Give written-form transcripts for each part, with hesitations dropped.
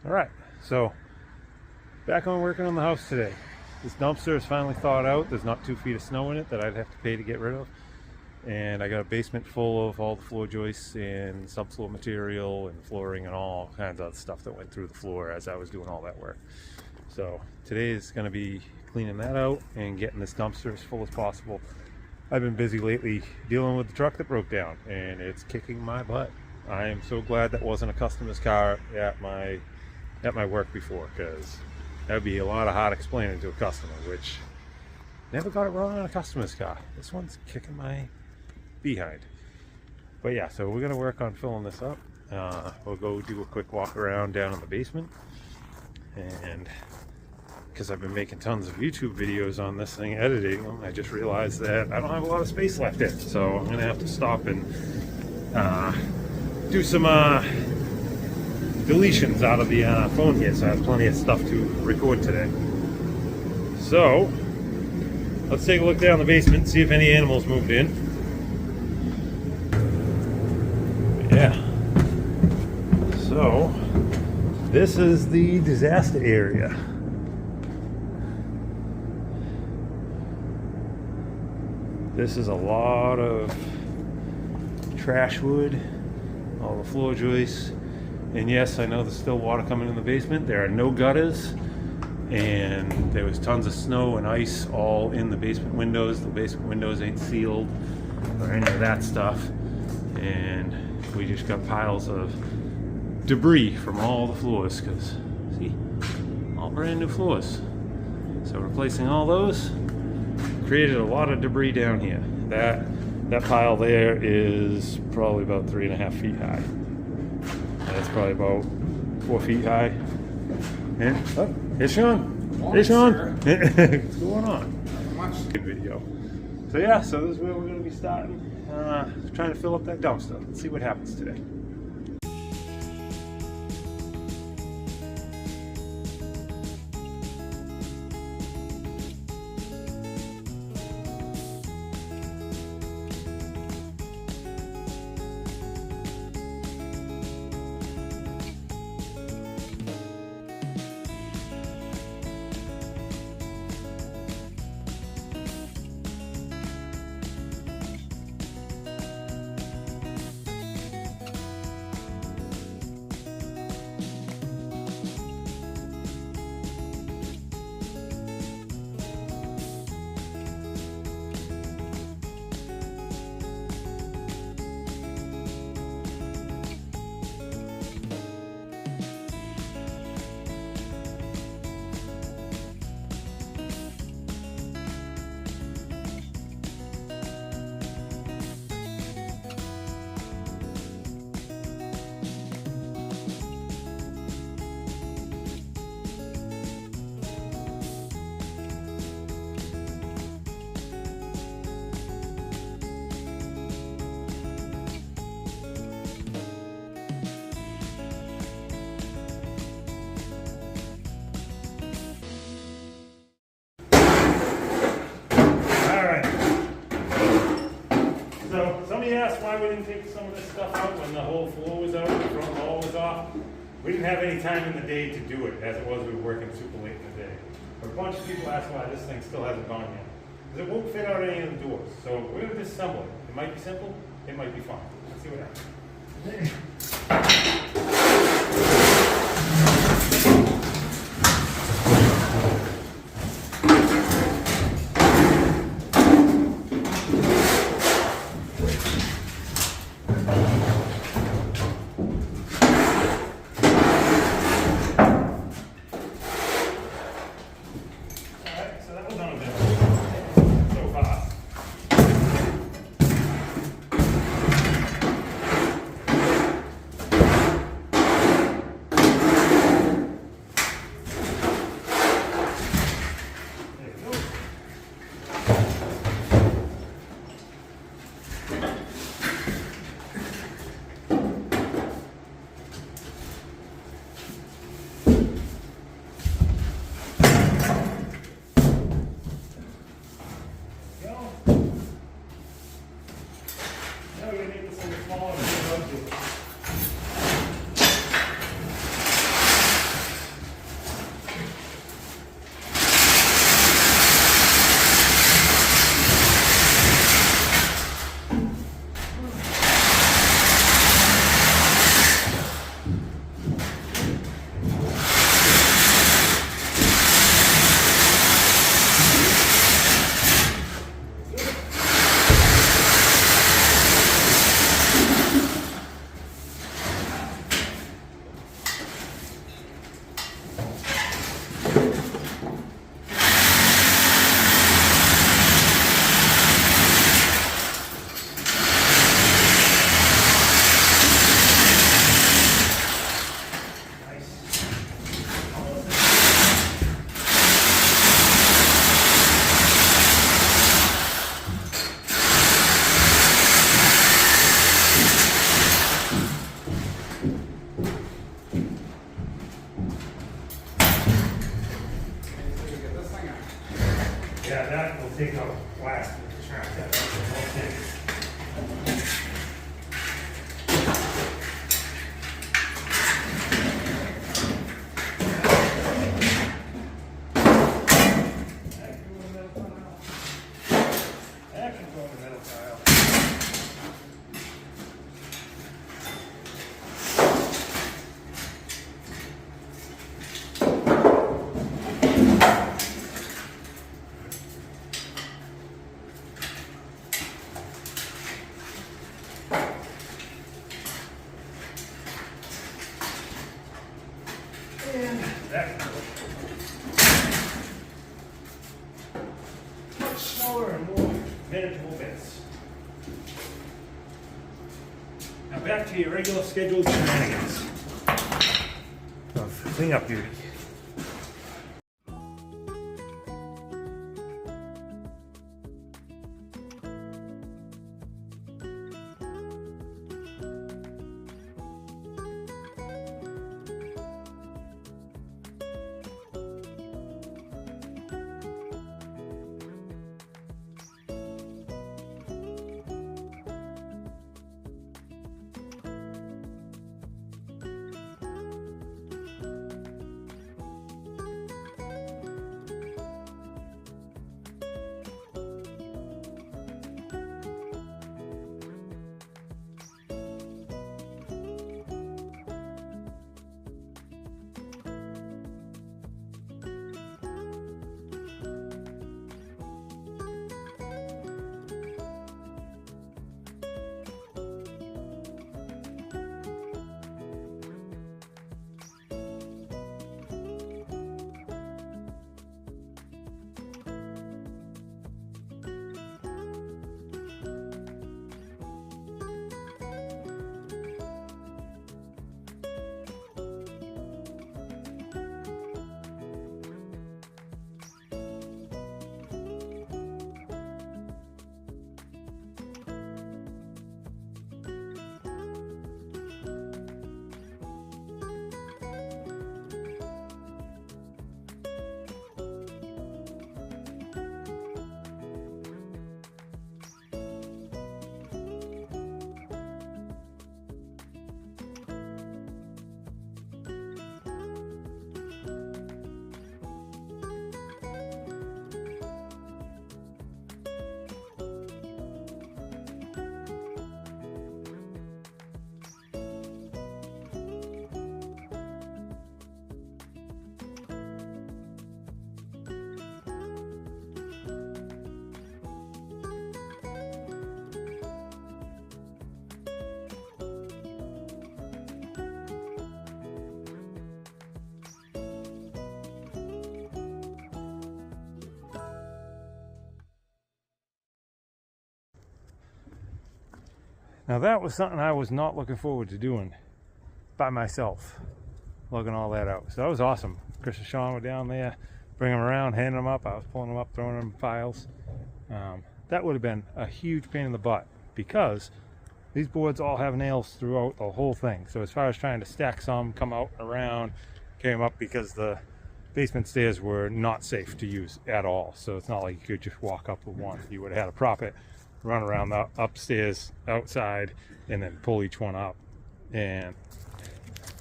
Alright, so back on working on the house today. This dumpster is finally thawed out. There's not 2 feet of snow in it that I'd have to pay to get rid of. And I got a basement full of all the floor joists and subfloor material and flooring and all kinds of stuff that went through the floor as I was doing all that work. So today is going to be cleaning that out and getting this dumpster as full as possible. I've been busy lately dealing with the truck that broke down and it's kicking my butt. I am so glad that wasn't a customer's car at my work before, because that would be a lot of hard explaining to a customer, which never got it wrong on a customer's car. This one's kicking my behind. But yeah, so we're gonna work on filling this up. We'll go do a quick walk around down in the basement, and because I've been making tons of YouTube videos on this thing, editing them, I just realized that I don't have a lot of space left in, so I'm gonna have to stop and do some deletions out of the phone here, so I have plenty of stuff to record today. So let's take a look down the basement and see if any animals moved in. Yeah, so this is the disaster area. This is a lot of trash wood, all the floor joists. And yes, I know there's still water coming in the basement. There are no gutters, and there was tons of snow and ice all in the basement windows. The basement windows ain't sealed or any of that stuff. And we just got piles of debris from all the floors, because see, all brand new floors. So replacing all those created a lot of debris down here. That pile there is probably about 3.5 feet high. That's probably about 4 feet high. And oh, hey Sean. Hey Sean. What's going on? Not much. Good video. So yeah, so this is where we're going to be starting. Trying to fill up that dumpster. Let's see what happens today. Somebody asked why we didn't take some of this stuff out when the whole floor was out, the front wall was off. We didn't have any time in the day to do it, as it was we were working super late in the day. But a bunch of people asked why this thing still hasn't gone yet. Because it won't fit out any of the doors. So we're going to disassemble it. It might be simple, it might be fun. Let's see what happens. Yeah, that will take out plastic to track that out the whole thing. Much smaller and more manageable bits. Now back to your regular scheduled shenanigans of cleanup duty. Now that was something I was not looking forward to doing by myself, lugging all that out. So that was awesome. Chris and Sean were down there, bringing them around, handing them up. I was pulling them up, throwing them in piles. That would have been a huge pain in the butt because these boards all have nails throughout the whole thing. So as far as trying to stack some, come out around, carry them up, because the basement stairs were not safe to use at all. So it's not like you could just walk up with one. You would have had to prop it, run around the upstairs, outside, and then pull each one up. And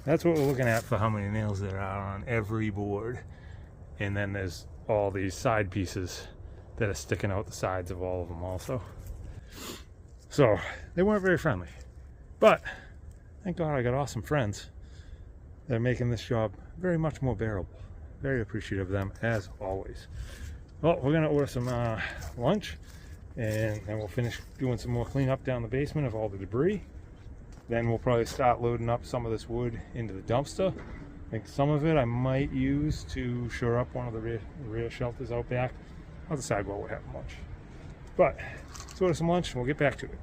that's what we're looking at for how many nails there are on every board. And then there's all these side pieces that are sticking out the sides of all of them also. So they weren't very friendly, but thank God I got awesome friends that are making this job very much more bearable. Very appreciative of them as always. Well, we're gonna order some lunch, and then we'll finish doing some more cleanup down the basement of all the debris. Then we'll probably start loading up some of this wood into the dumpster. I think some of it I might use to shore up one of the rear shelters out back. I'll decide what we're having lunch. But let's order some lunch and we'll get back to it.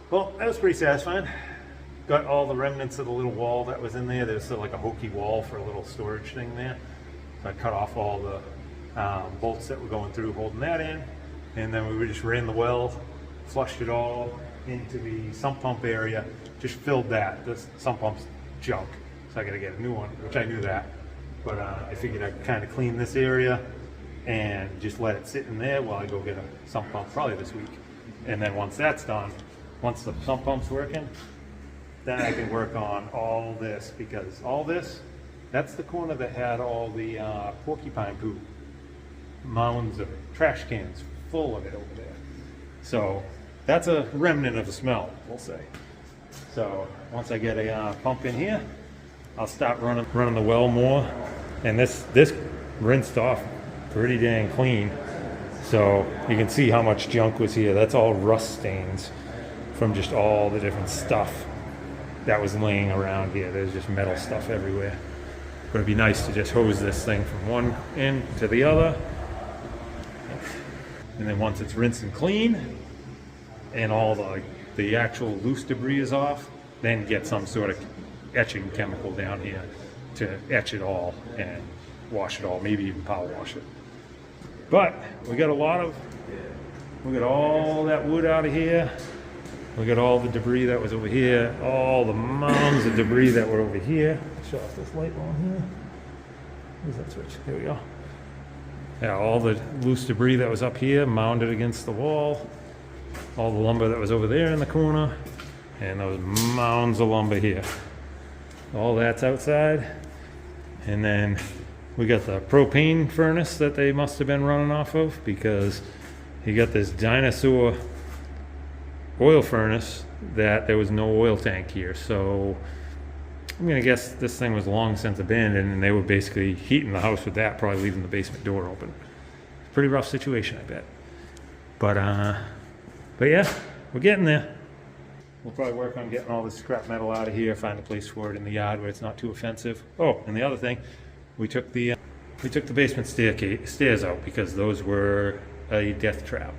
Well, that was pretty satisfying. Got all the remnants of the little wall that was in there. There's still like a hokey wall for a little storage thing there. So I cut off all the bolts that were going through holding that in. And then we just ran the well, flushed it all into the sump pump area, just filled that. This sump pump's junk, so I gotta get a new one, which I knew that. But I figured I'd kind of clean this area and just let it sit in there while I go get a sump pump, probably this week. And then once that's done, once the sump pump's working, then I can work on all this, because all this, that's the corner that had all the porcupine poo, mounds of trash cans full of it over there. So that's a remnant of the smell, we'll say. So once I get a pump in here, I'll start running the well more. And this rinsed off pretty dang clean. So you can see how much junk was here. That's all rust stains from just all the different stuff that was laying around here. There's just metal stuff everywhere. But it'd be nice to just hose this thing from one end to the other. And then once it's rinsed and clean and all the actual loose debris is off, then get some sort of etching chemical down here to etch it all and wash it all, maybe even power wash it. But we got all that wood out of here. We got all the debris that was over here, all the mounds of debris that were over here. Shut off this light on here. Where's that switch? There we go. Yeah, all the loose debris that was up here, mounded against the wall. All the lumber that was over there in the corner. And those mounds of lumber here. All that's outside. And then we got the propane furnace that they must have been running off of, because you got this dinosaur oil furnace that there was no oil tank here. So I'm gonna guess this thing was long since abandoned, and they were basically heating the house with that, probably leaving the basement door open. Pretty rough situation, I bet. But yeah, we're getting there. We'll probably work on getting all this scrap metal out of here, find a place for it in the yard where it's not too offensive. Oh, and the other thing, we took the basement stairs out because those were a death trap.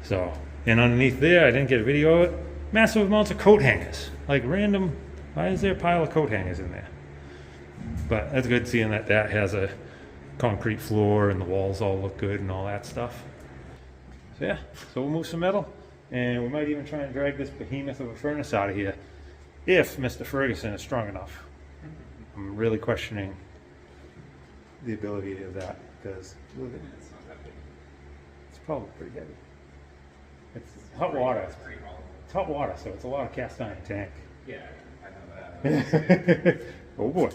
So, and underneath there, I didn't get a video of it, massive amounts of coat hangers, like random. Why is there a pile of coat hangers in there? But that's good seeing that has a concrete floor and the walls all look good and all that stuff. So yeah, so we'll move some metal, and we might even try and drag this behemoth of a furnace out of here if Mr. Ferguson is strong enough. I'm really questioning the ability of that, because look at it. It's probably pretty heavy. It's hot water. It's hot water, so it's a lot of cast iron tank. Yeah, I know that. Oh boy.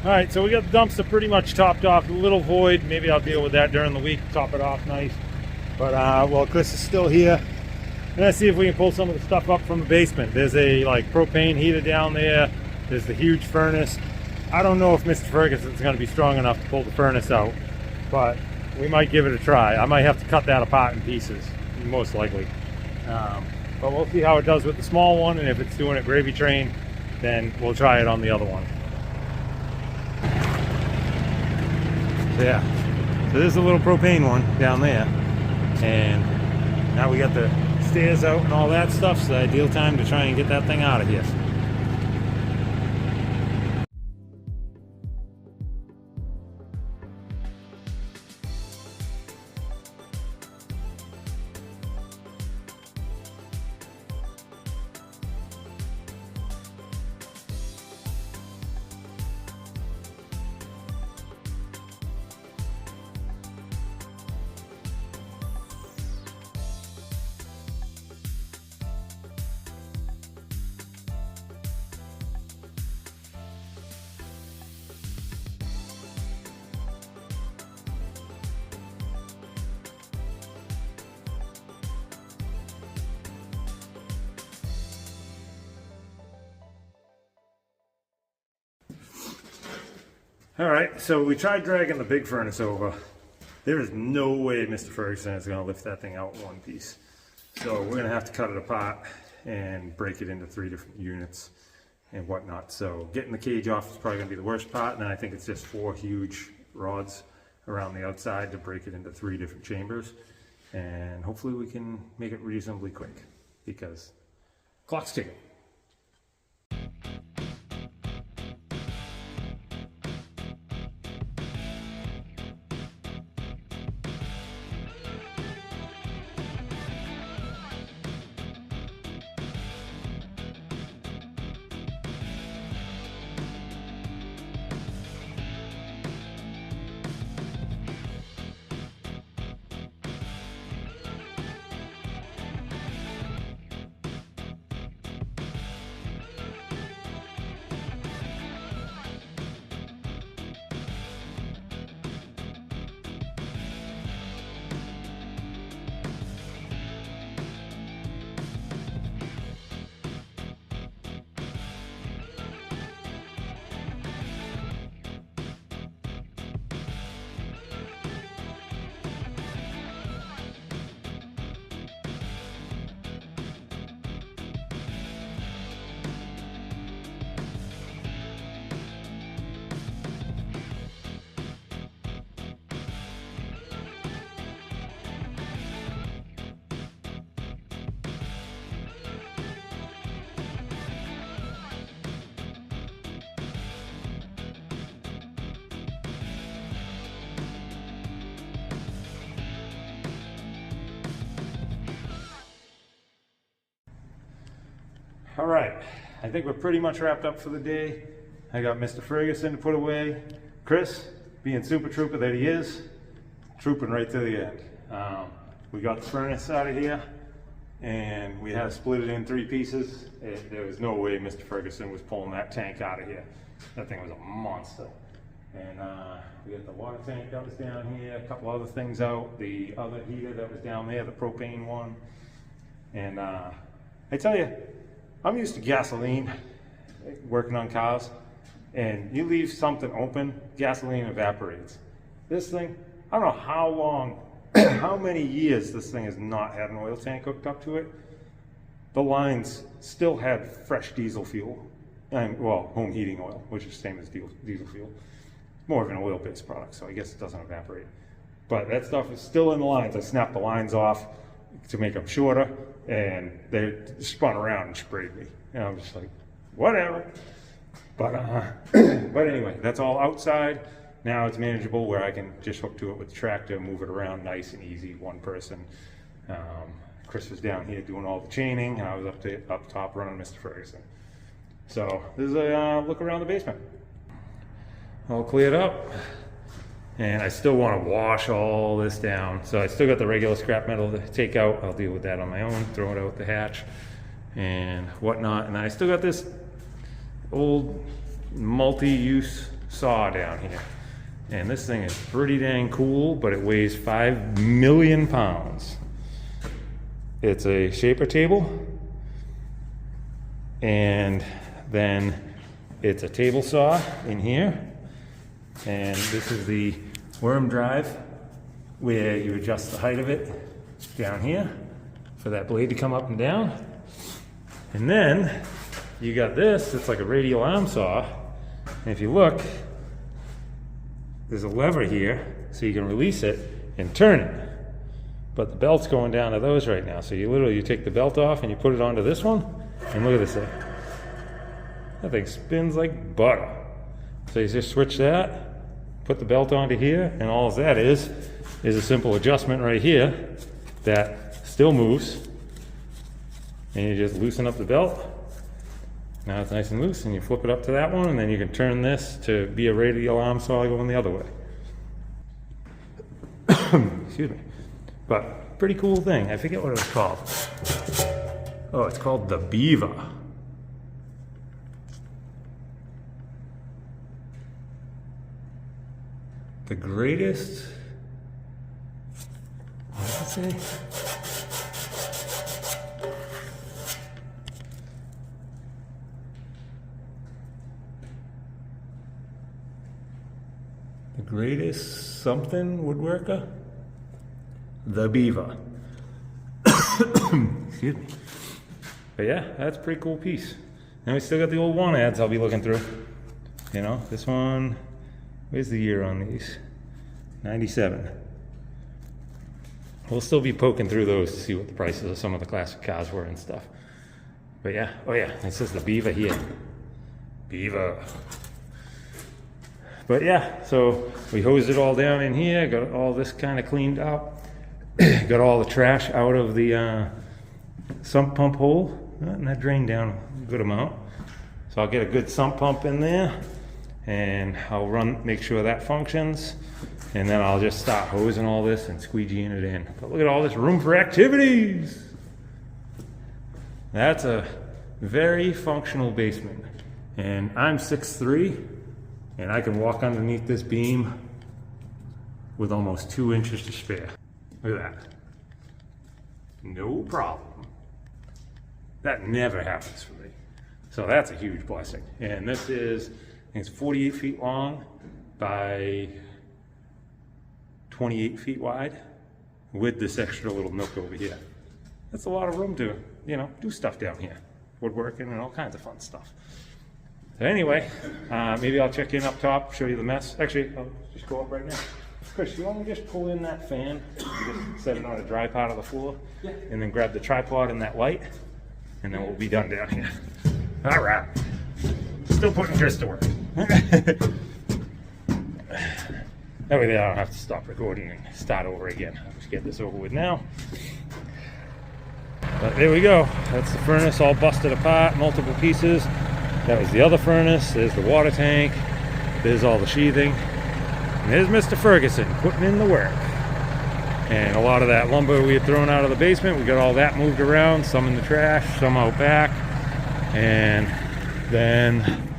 All right, so we got the dumpster pretty much topped off. A little void. Maybe I'll deal with that during the week, top it off nice. But well, Chris is still here. Let's see if we can pull some of the stuff up from the basement. There's a like propane heater down there. There's the huge furnace. I don't know if Mr. Ferguson's going to be strong enough to pull the furnace out, but we might give it a try. I might have to cut that apart in pieces, most likely. But we'll see how it does with the small one, and if it's doing it gravy train, then we'll try it on the other one. So yeah, so there's a little propane one down there, and now we got the stairs out and all that stuff, so ideal time to try and get that thing out of here. All right, so we tried dragging the big furnace over. There is no way Mr. Ferguson is going to lift that thing out in one piece. So we're going to have to cut it apart and break it into 3 different units and whatnot. So getting the cage off is probably going to be the worst part, and then I think it's just 4 huge rods around the outside to break it into 3 different chambers. And hopefully we can make it reasonably quick because clock's ticking. All right, I think we're pretty much wrapped up for the day. I got Mr. Ferguson to put away. Chris, being super trooper that he is, trooping right to the end. We got the furnace out of here, and we had to split it in 3 pieces. There was no way Mr. Ferguson was pulling that tank out of here. That thing was a monster. And we got the water tank that was down here, a couple other things out, the other heater that was down there, the propane one. And I tell you, I'm used to gasoline, working on cars, and you leave something open, gasoline evaporates. This thing, I don't know how long, how many years this thing has not had an oil tank hooked up to it. The lines still had fresh diesel fuel, and well, home heating oil, which is the same as diesel fuel. More of an oil-based product, so I guess it doesn't evaporate. But that stuff is still in the lines. I snapped the lines off to make them shorter, and they spun around and sprayed me. And I'm just like, whatever. But anyway, that's all outside. Now it's manageable where I can just hook to it with the tractor, move it around nice and easy, one person. Chris was down here doing all the chaining, and I was up top running Mr. Ferguson. So this is a look around the basement. All cleared up. And I still want to wash all this down. So I still got the regular scrap metal to take out. I'll deal with that on my own, throw it out the hatch and whatnot. And I still got this old multi-use saw down here. And this thing is pretty dang cool, but it weighs 5 million pounds. It's a shaper table, and then it's a table saw in here. And this is the worm drive where you adjust the height of it down here for that blade to come up and down. And then you got this, it's like a radial arm saw. And if you look, there's a lever here so you can release it and turn it. But the belt's going down to those right now. So you take the belt off and you put it onto this one, and look at this thing. That thing spins like butter. So you just switch that, put the belt onto here, and all that is a simple adjustment right here that still moves. And you just loosen up the belt. Now it's nice and loose, and you flip it up to that one, and then you can turn this to be a radial arm saw going the other way. Excuse me. But pretty cool thing. I forget what it was called. Oh, it's called the Beaver. The greatest, what did it say? The greatest something woodworker? The Beaver. Excuse me. But yeah, that's a pretty cool piece. And we still got the old one ads I'll be looking through. You know, this one, where's the year on these? 97. We'll still be poking through those to see what the prices of some of the classic cars were and stuff. But yeah, oh yeah, it says the Beaver here. Beaver. But yeah, so we hosed it all down in here, got all this kind of cleaned up, got all the trash out of the sump pump hole, and that drained down a good amount. So I'll get a good sump pump in there, and I'll make sure that functions, and then I'll just start hosing all this and squeegeeing it in. But look at all this room for activities. That's a very functional basement, and I'm 6'3", and I can walk underneath this beam with almost 2 inches to spare. Look at that. No problem. That never happens for me. So that's a huge blessing. And this is, I think it's 48 feet long by 28 feet wide with this extra little nook over here. That's a lot of room to, you know, do stuff down here. Woodworking and all kinds of fun stuff. So anyway, maybe I'll check in up top, show you the mess. Actually, I'll just go up right now. Chris, you want me to just pull in that fan, and just set it on a dry part of the floor, yeah, and then grab the tripod and that light, and then we'll be done down here. All right. Still putting Chris to work. That way I don't have to stop recording and start over again. I'll just get this over with now. But there we go. That's the furnace all busted apart, multiple pieces. That was the other furnace. There's the water tank. There's all the sheathing. And there's Mr. Ferguson putting in the work. And a lot of that lumber we had thrown out of the basement, we got all that moved around, some in the trash, some out back. And then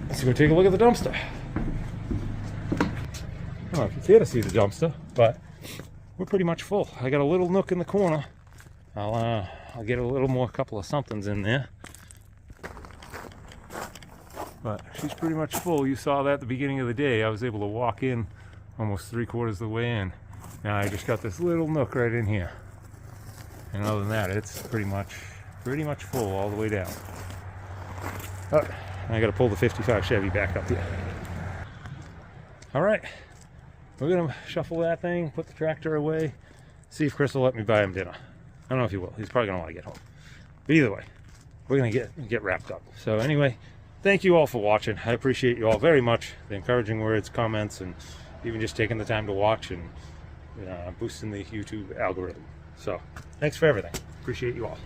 let's go take a look at the dumpster. I don't know if you care to see the dumpster, but we're pretty much full. I got a little nook in the corner. I'll get a little more couple of somethings in there. But she's pretty much full. You saw that at the beginning of the day. I was able to walk in almost 3/4 of the way in. Now I just got this little nook right in here. And other than that, it's pretty much full all the way down. Oh, I gotta pull the 55 Chevy back up here. All right, we're gonna shuffle that thing, put the tractor away, see if Chris will let me buy him dinner. I don't know if he will. He's probably gonna want to get home. But either way, we're gonna get wrapped up. So anyway, thank you all for watching. I appreciate you all very much. The encouraging words, comments, and even just taking the time to watch and boosting the YouTube algorithm. So thanks for everything. Appreciate you all.